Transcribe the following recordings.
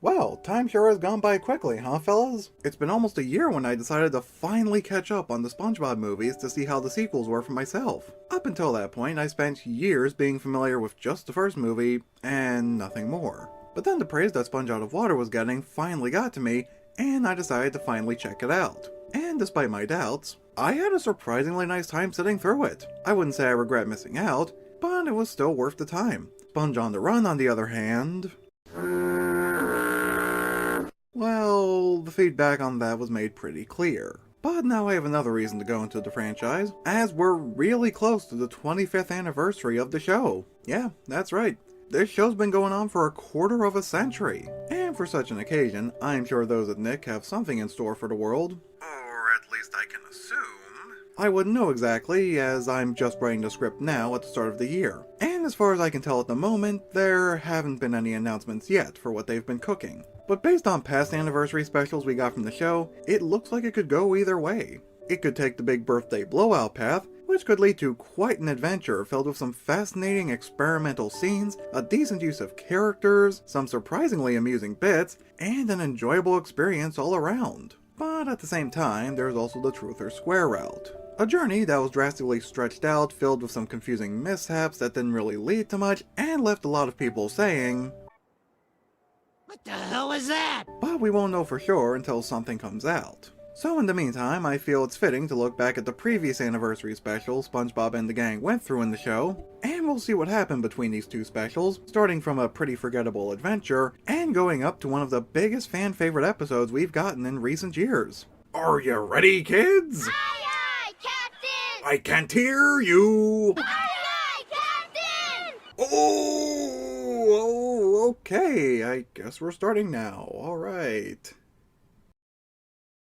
Well, time sure has gone by quickly, huh fellas? It's been almost a year when I decided to finally catch up on the SpongeBob movies to see how the sequels were for myself. Up until that point, I spent years being familiar with just the first movie, and nothing more. But then the praise that Sponge Out of Water was getting finally got to me, and I decided to finally check it out. And despite my doubts, I had a surprisingly nice time sitting through it. I wouldn't say I regret missing out, but it was still worth the time. Sponge on the Run, on the other hand... well, the feedback on that was made pretty clear. But now I have another reason to go into the franchise, as we're really close to the 25th anniversary of the show. Yeah, that's right. This show's been going on for a quarter of a century. And for such an occasion, I'm sure those at Nick have something in store for the world. Or at least I can assume. I wouldn't know exactly, as I'm just writing the script now at the start of the year. And as far as I can tell at the moment, there haven't been any announcements yet for what they've been cooking. But based on past anniversary specials we got from the show, it looks like it could go either way. It could take the big birthday blowout path, which could lead to quite an adventure filled with some fascinating experimental scenes, a decent use of characters, some surprisingly amusing bits, and an enjoyable experience all around. But at the same time, there's also the truth or square route. A journey that was drastically stretched out, filled with some confusing mishaps that didn't really lead to much, and left a lot of people saying, "What the hell is that?" But we won't know for sure until something comes out. So in the meantime, I feel it's fitting to look back at the previous anniversary special SpongeBob and the gang went through in the show, and we'll see what happened between these two specials, starting from a pretty forgettable adventure, and going up to one of the biggest fan favorite episodes we've gotten in recent years. Are you ready, kids? Aye, aye, Captain! I can't hear you! Aye, aye, Captain! Oh, okay, I guess we're starting now, alright.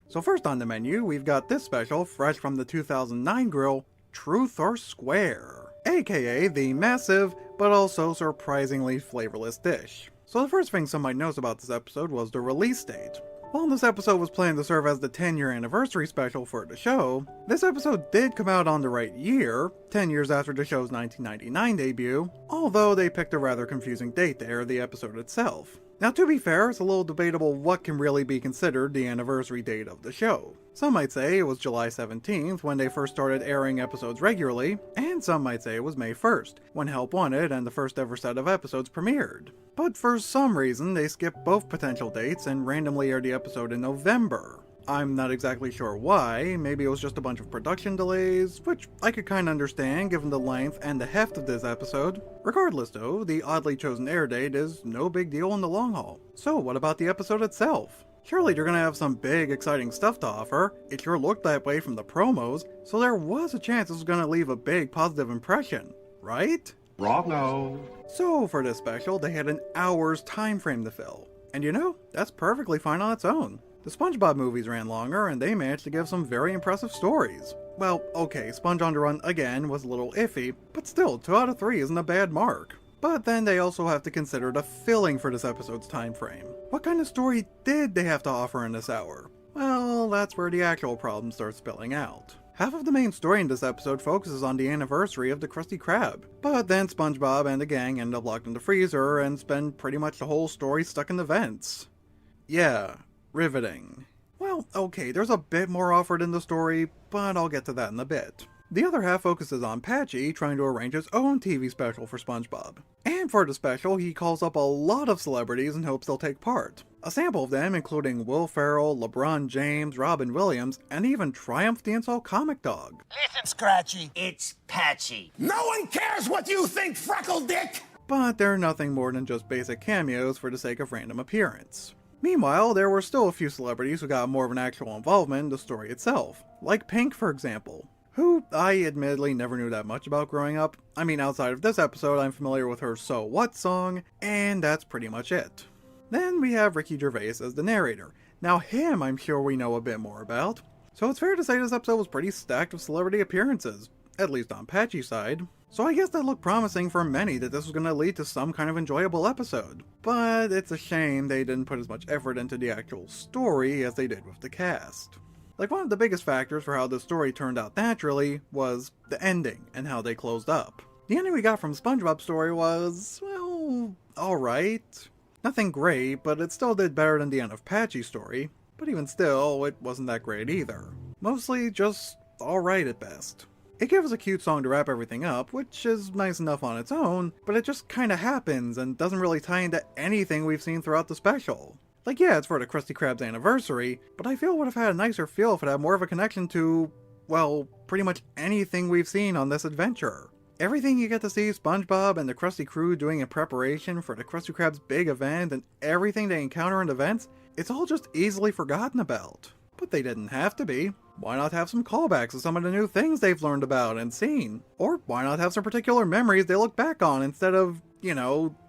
So first on the menu, we've got this special, fresh from the 2009 grill, Truth or Square, aka the massive, but also surprisingly flavorless dish. So the first thing some might notice about this episode was the release date. While this episode was planned to serve as the 10-year anniversary special for the show, this episode did come out on the right year, 10 years after the show's 1999 debut, although they picked a rather confusing date to air the episode itself. Now to be fair, it's a little debatable what can really be considered the anniversary date of the show. Some might say it was July 17th when they first started airing episodes regularly, and some might say it was May 1st, when Help Wanted and the first ever set of episodes premiered. But for some reason, they skipped both potential dates and randomly aired the episode in November. I'm not exactly sure why, maybe it was just a bunch of production delays, which I could kinda understand given the length and the heft of this episode. Regardless though, the oddly chosen air date is no big deal in the long haul. So what about the episode itself? Surely they're gonna have some big exciting stuff to offer. It sure looked that way from the promos, so there was a chance this was gonna leave a big positive impression, right? Wrong-o. So for this special, they had an hour's time frame to fill. And you know, that's perfectly fine on its own. The SpongeBob movies ran longer, and they managed to give some very impressive stories. Well, okay, Sponge on the Run again was a little iffy, but still, 2 out of 3 isn't a bad mark. But then they also have to consider the filling for this episode's time frame. What kind of story did they have to offer in this hour? Well, that's where the actual problem starts spilling out. Half of the main story in this episode focuses on the anniversary of the Krusty Krab, but then SpongeBob and the gang end up locked in the freezer and spend pretty much the whole story stuck in the vents. Yeah. Riveting. Well, okay, there's a bit more offered in the story, but I'll get to that in a bit. The other half focuses on Patchy trying to arrange his own TV special for SpongeBob. And for the special, he calls up a lot of celebrities in hopes they'll take part. A sample of them including Will Ferrell, LeBron James, Robin Williams, and even Triumph the Insult Comic Dog. Listen, Scratchy, it's Patchy. No one cares what you think, Freckle Dick! But they're nothing more than just basic cameos for the sake of random appearance. Meanwhile, there were still a few celebrities who got more of an actual involvement in the story itself, like Pink for example, who I admittedly never knew that much about growing up. I mean, outside of this episode, I'm familiar with her So What song, and that's pretty much it. Then we have Ricky Gervais as the narrator. Now him I'm sure we know a bit more about, so it's fair to say this episode was pretty stacked with celebrity appearances, at least on Patchy's side. So I guess that looked promising for many that this was going to lead to some kind of enjoyable episode. But it's a shame they didn't put as much effort into the actual story as they did with the cast. Like, one of the biggest factors for how the story turned out naturally was the ending and how they closed up. The ending we got from SpongeBob's story was, well, alright. Nothing great, but it still did better than the end of Patchy's story. But even still, it wasn't that great either. Mostly just alright at best. It gives a cute song to wrap everything up, which is nice enough on its own, but it just kinda happens and doesn't really tie into anything we've seen throughout the special. Like, yeah, it's for the Krusty Krab's anniversary, but I feel it would have had a nicer feel if it had more of a connection to, well, pretty much anything we've seen on this adventure. Everything you get to see SpongeBob and the Krusty crew doing in preparation for the Krusty Krab's big event and everything they encounter in events, it's all just easily forgotten about. But they didn't have to be. Why not have some callbacks to some of the new things they've learned about and seen? Or why not have some particular memories they look back on instead of,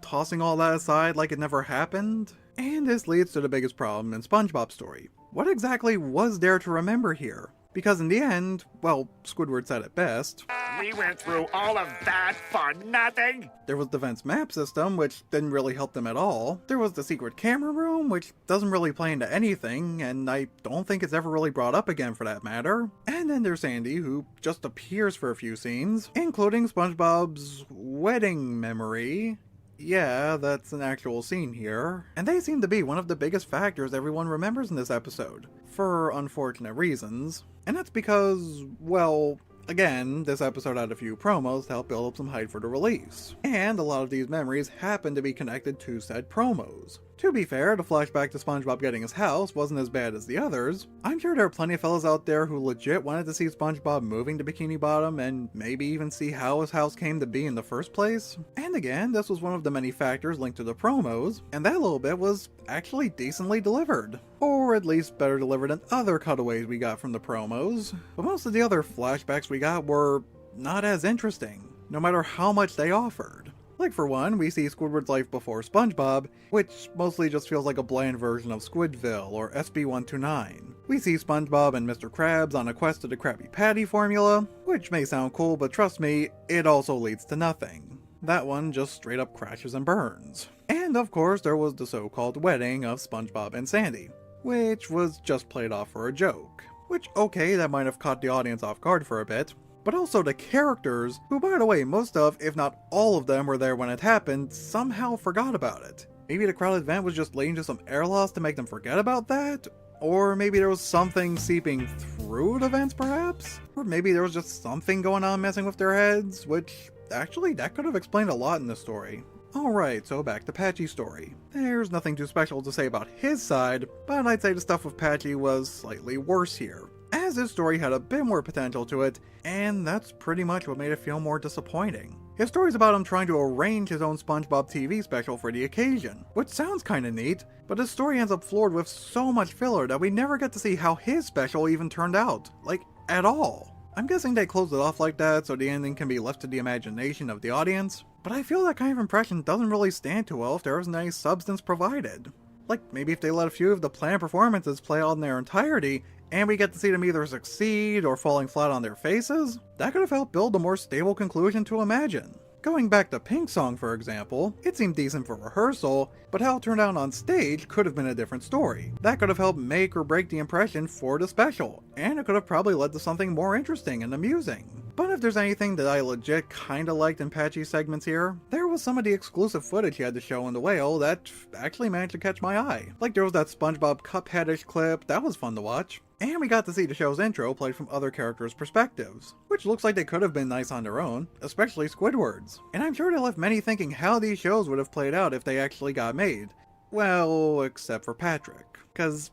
tossing all that aside like it never happened? And this leads to the biggest problem in SpongeBob's story. What exactly was there to remember here? Because in the end, well, Squidward said it best. We went through all of that for nothing? There was the Vent's map system, which didn't really help them at all. There was the secret camera room, which doesn't really play into anything, and I don't think it's ever really brought up again for that matter. And then there's Sandy, who just appears for a few scenes, including SpongeBob's wedding memory. Yeah, that's an actual scene here. And they seem to be one of the biggest factors everyone remembers in this episode, for unfortunate reasons. And that's because, well, again, this episode had a few promos to help build up some hype for the release. And a lot of these memories happen to be connected to said promos. To be fair, the flashback to SpongeBob getting his house wasn't as bad as the others. I'm sure there are plenty of fellas out there who legit wanted to see SpongeBob moving to Bikini Bottom and maybe even see how his house came to be in the first place. And again, this was one of the many factors linked to the promos, and that little bit was actually decently delivered. Or at least better delivered than other cutaways we got from the promos. But most of the other flashbacks we got were not as interesting, no matter how much they offered. Like for one, we see Squidward's life before SpongeBob, which mostly just feels like a bland version of Squidville or SB129. We see SpongeBob and Mr. Krabs on a quest to the Krabby Patty formula, which may sound cool, but trust me, it also leads to nothing. That one just straight up crashes and burns. And of course there was the so-called wedding of SpongeBob and Sandy, which was just played off for a joke. Which, okay, that might have caught the audience off guard for a bit, but also the characters, who by the way most of, if not all of them were there when it happened, somehow forgot about it. Maybe the crowded vent was just leading to some air loss to make them forget about that? Or maybe there was something seeping through the vents perhaps? Or maybe there was just something going on messing with their heads, which actually that could have explained a lot in the story. Alright, so back to Patchy's story. There's nothing too special to say about his side, but I'd say the stuff with Patchy was slightly worse here, as his story had a bit more potential to it, and that's pretty much what made it feel more disappointing. His story's about him trying to arrange his own SpongeBob TV special for the occasion, which sounds kinda neat, but his story ends up floored with so much filler that we never get to see how his special even turned out, like, at all. I'm guessing they closed it off like that so the ending can be left to the imagination of the audience, but I feel that kind of impression doesn't really stand too well if there isn't any substance provided. Like, maybe if they let a few of the planned performances play out in their entirety, and we get to see them either succeed or falling flat on their faces, that could have helped build a more stable conclusion to imagine. Going back to Pink Song for example, it seemed decent for rehearsal, but how it turned out on stage could have been a different story. That could have helped make or break the impression for the special, and it could have probably led to something more interesting and amusing. But if there's anything that I legit kinda liked in Patchy's segments here, there was some of the exclusive footage he had to show in The Whale that actually managed to catch my eye. Like there was that SpongeBob Cupheadish clip, that was fun to watch. And we got to see the show's intro played from other characters' perspectives, which looks like they could have been nice on their own, especially Squidward's. And I'm sure they left many thinking how these shows would have played out if they actually got made. Well, except for Patrick. Cause,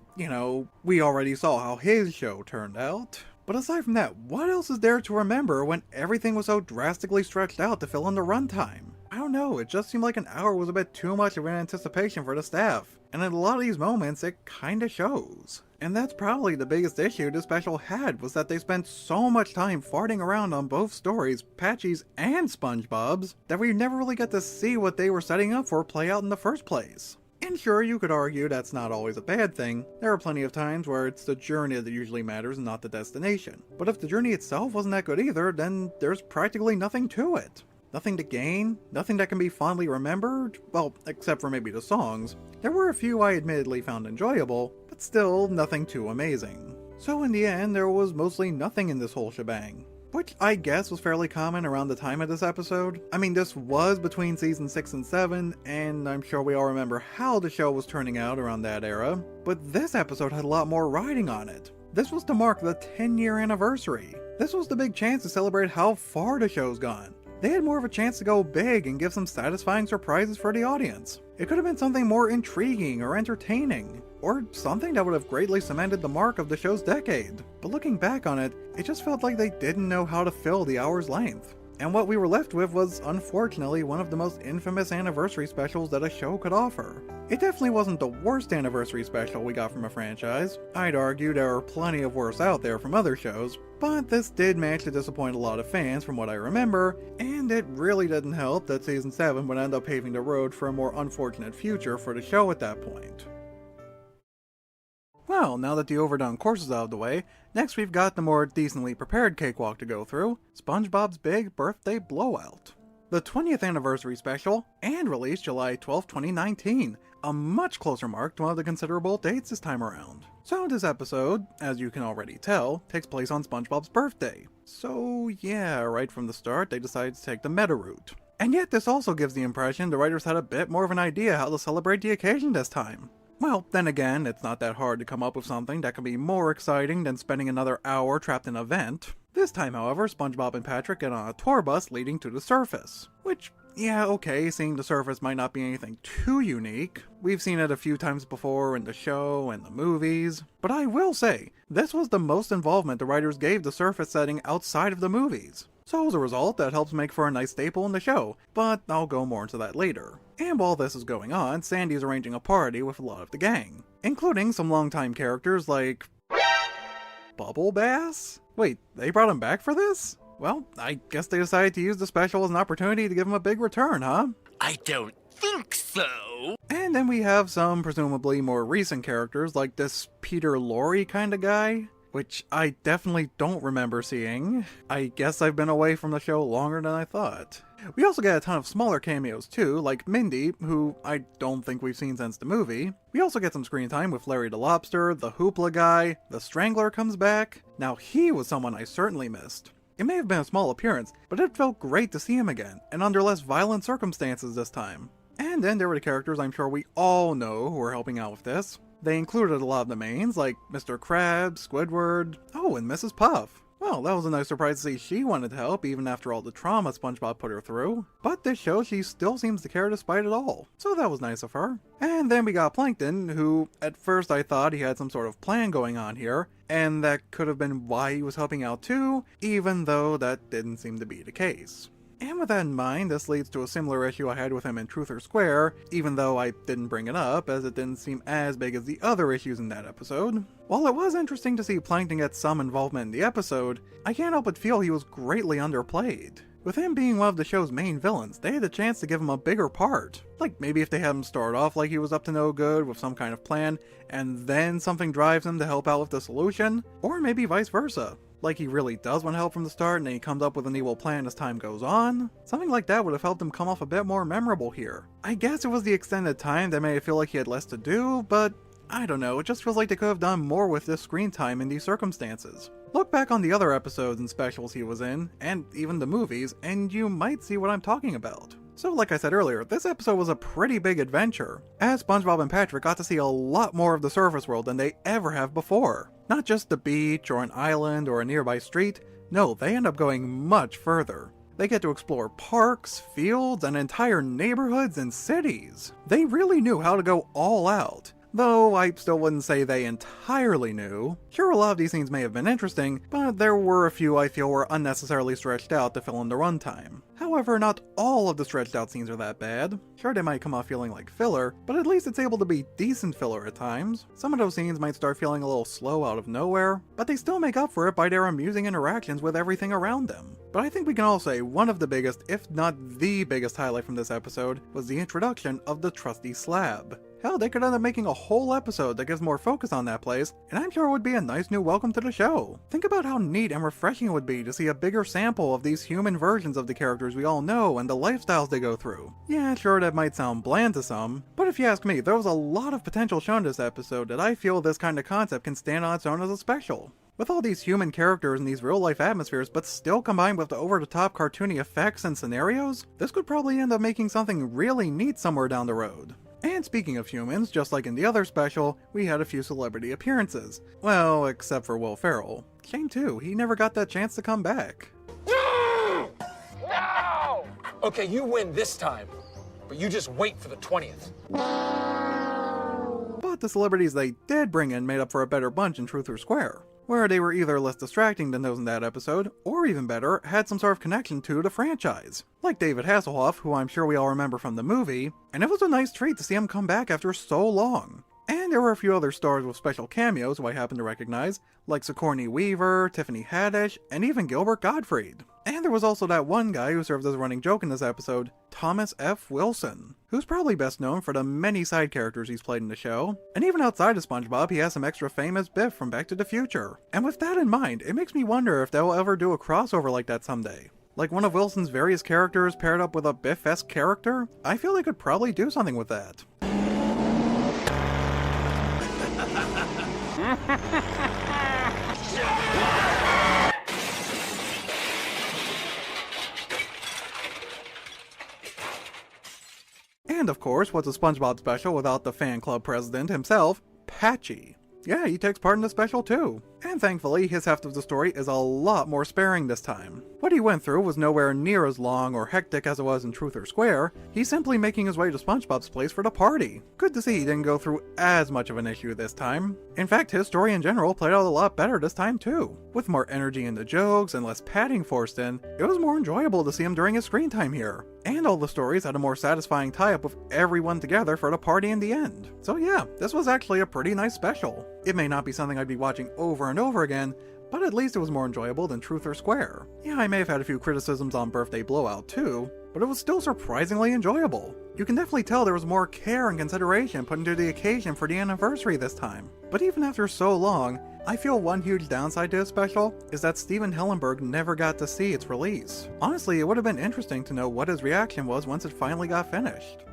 we already saw how his show turned out. But aside from that, what else is there to remember when everything was so drastically stretched out to fill in the runtime? I don't know, it just seemed like an hour was a bit too much of an anticipation for the staff, and in a lot of these moments it kinda shows. And that's probably the biggest issue this special had, was that they spent so much time farting around on both stories, Patchy's and SpongeBob's, that we never really get to see what they were setting up for play out in the first place. And sure, you could argue that's not always a bad thing. There are plenty of times where it's the journey that usually matters and not the destination. But if the journey itself wasn't that good either, then there's practically nothing to it. Nothing to gain, nothing that can be fondly remembered, well, except for maybe the songs. There were a few I admittedly found enjoyable, but still nothing too amazing. So in the end, there was mostly nothing in this whole shebang. which I guess was fairly common around the time of this episode. I mean, this was between season 6 and 7, and I'm sure we all remember how the show was turning out around that era, but this episode had a lot more riding on it. This was to mark the 10-year anniversary. This was the big chance to celebrate how far the show's gone. They had more of a chance to go big and give some satisfying surprises for the audience. It could have been something more intriguing or entertaining, or something that would have greatly cemented the mark of the show's decade. But looking back on it, it just felt like they didn't know how to fill the hour's length. And what we were left with was, unfortunately, one of the most infamous anniversary specials that a show could offer. It definitely wasn't the worst anniversary special we got from a franchise. I'd argue there are plenty of worse out there from other shows, but this did manage to disappoint a lot of fans from what I remember, and it really didn't help that season 7 would end up paving the road for a more unfortunate future for the show at that point. Well, now that the overdone course is out of the way, next we've got the more decently prepared cakewalk to go through, SpongeBob's Big Birthday Blowout. The 20th anniversary special, and released July 12, 2019, a much closer mark to one of the considerable dates this time around. So this episode, as you can already tell, takes place on SpongeBob's birthday. So yeah, right from the start they decided to take the meta route. And yet this also gives the impression the writers had a bit more of an idea how to celebrate the occasion this time. Well, then again, it's not that hard to come up with something that can be more exciting than spending another hour trapped in a vent. This time, however, SpongeBob and Patrick get on a tour bus leading to the surface. Which, yeah, okay, seeing the surface might not be anything too unique. We've seen it a few times before in the show and the movies. But I will say, this was the most involvement the writers gave the surface setting outside of the movies. So as a result, that helps make for a nice staple in the show, but I'll go more into that later. And while this is going on, Sandy's arranging a party with a lot of the gang, including some longtime characters like Bubble Bass? Wait, they brought him back for this? Well, I guess they decided to use the special as an opportunity to give him a big return, huh? I don't think so. And then we have some presumably more recent characters like this Peter Lorre kind of guy, which I definitely don't remember seeing. I guess I've been away from the show longer than I thought. We also get a ton of smaller cameos too, like Mindy, who I don't think we've seen since the movie. We also get some screen time with Larry the Lobster, the Hoopla guy, the Strangler comes back. Now he was someone I certainly missed. It may have been a small appearance, but it felt great to see him again, and under less violent circumstances this time. And then there were the characters I'm sure we all know who are helping out with this. They included a lot of the mains, like Mr. Krabs, Squidward, oh, and Mrs. Puff. Well, that was a nice surprise to see she wanted to help even after all the trauma SpongeBob put her through. But this shows she still seems to care despite it all, so that was nice of her. And then we got Plankton, who at first I thought he had some sort of plan going on here, and that could have been why he was helping out too, even though that didn't seem to be the case. And with that in mind, this leads to a similar issue I had with him in Truth or Square, even though I didn't bring it up, as it didn't seem as big as the other issues in that episode. While it was interesting to see Plankton get some involvement in the episode, I can't help but feel he was greatly underplayed. With him being one of the show's main villains, they had a chance to give him a bigger part. Like maybe if they had him start off like he was up to no good with some kind of plan, and then something drives him to help out with the solution, or maybe vice versa. Like he really does want help from the start and then he comes up with an evil plan as time goes on. Something like that would have helped him come off a bit more memorable here. I guess it was the extended time that made it feel like he had less to do, but I don't know, it just feels like they could have done more with this screen time in these circumstances. Look back on the other episodes and specials he was in, and even the movies, and you might see what I'm talking about. So like I said earlier, this episode was a pretty big adventure, as SpongeBob and Patrick got to see a lot more of the surface world than they ever have before. Not just the beach, or an island, or a nearby street, no, they end up going much further. They get to explore parks, fields, and entire neighborhoods and cities. They really knew how to go all out. Though I still wouldn't say they entirely knew. Sure, a lot of these scenes may have been interesting, but there were a few I feel were unnecessarily stretched out to fill in the runtime. However, not all of the stretched out scenes are that bad. Sure, they might come off feeling like filler, but at least it's able to be decent filler at times. Some of those scenes might start feeling a little slow out of nowhere, but they still make up for it by their amusing interactions with everything around them. But I think we can all say one of the biggest, if not the biggest highlight from this episode was the introduction of the trusty slab. Hell, they could end up making a whole episode that gives more focus on that place, and I'm sure it would be a nice new welcome to the show. Think about how neat and refreshing it would be to see a bigger sample of these human versions of the characters we all know and the lifestyles they go through. Yeah, sure, that might sound bland to some, but if you ask me, there was a lot of potential shown in this episode that I feel this kind of concept can stand on its own as a special. With all these human characters and these real-life atmospheres, but still combined with the over-the-top cartoony effects and scenarios, this could probably end up making something really neat somewhere down the road. And speaking of humans, just like in the other special, we had a few celebrity appearances. Well, except for Will Ferrell. Shame too, he never got that chance to come back. No! Okay, you win this time, but you just wait for the 20th. But the celebrities they did bring in made up for a better bunch in Truth or Square, where they were either less distracting than those in that episode, or even better, had some sort of connection to the franchise. Like David Hasselhoff, who I'm sure we all remember from the movie, and it was a nice treat to see him come back after so long. And there were a few other stars with special cameos who I happen to recognize, like Sigourney Weaver, Tiffany Haddish, and even Gilbert Gottfried. And there was also that one guy who served as a running joke in this episode, Thomas F. Wilson, who's probably best known for the many side characters he's played in the show. And even outside of SpongeBob, he has some extra fame as Biff from Back to the Future. And with that in mind, it makes me wonder if they'll ever do a crossover like that someday. Like one of Wilson's various characters paired up with a Biff-esque character? I feel they could probably do something with that. And of course, what's a SpongeBob special without the fan club president himself, Patchy? Yeah, he takes part in the special too. And thankfully, his half of the story is a lot more sparing this time. What he went through was nowhere near as long or hectic as it was in Truth or Square. He's simply making his way to SpongeBob's place for the party. Good to see he didn't go through as much of an issue this time. In fact, his story in general played out a lot better this time too. With more energy in the jokes and less padding forced in, it was more enjoyable to see him during his screen time here. And all the stories had a more satisfying tie-up with everyone together for the party in the end. So yeah, this was actually a pretty nice special. It may not be something I'd be watching over and over again, but at least it was more enjoyable than Truth or Square. Yeah, I may have had a few criticisms on Birthday Blowout too, but it was still surprisingly enjoyable. You can definitely tell there was more care and consideration put into the occasion for the anniversary this time. But even after so long, I feel one huge downside to this special is that Steven Hillenburg never got to see its release. Honestly, it would have been interesting to know what his reaction was once it finally got finished.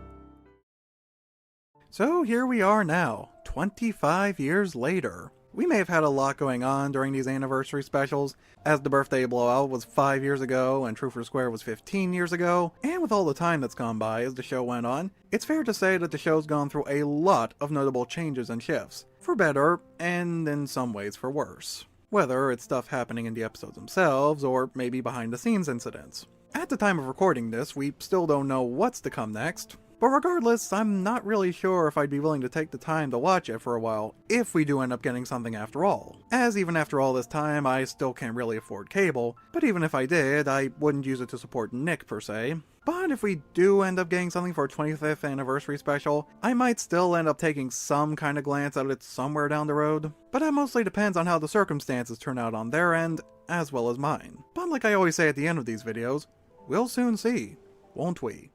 So here we are now, 25 years later. We may have had a lot going on during these anniversary specials, as the Birthday Blowout was 5 years ago and Truth or Square was 15 years ago, and with all the time that's gone by as the show went on, it's fair to say that the show's gone through a lot of notable changes and shifts, for better, and in some ways for worse. Whether it's stuff happening in the episodes themselves, or maybe behind the scenes incidents. At the time of recording this, we still don't know what's to come next. But regardless, I'm not really sure if I'd be willing to take the time to watch it for a while, if we do end up getting something after all. As even after all this time, I still can't really afford cable, but even if I did, I wouldn't use it to support Nick per se. But if we do end up getting something for our 25th anniversary special, I might still end up taking some kind of glance at it somewhere down the road. But that mostly depends on how the circumstances turn out on their end, as well as mine. But like I always say at the end of these videos, we'll soon see, won't we?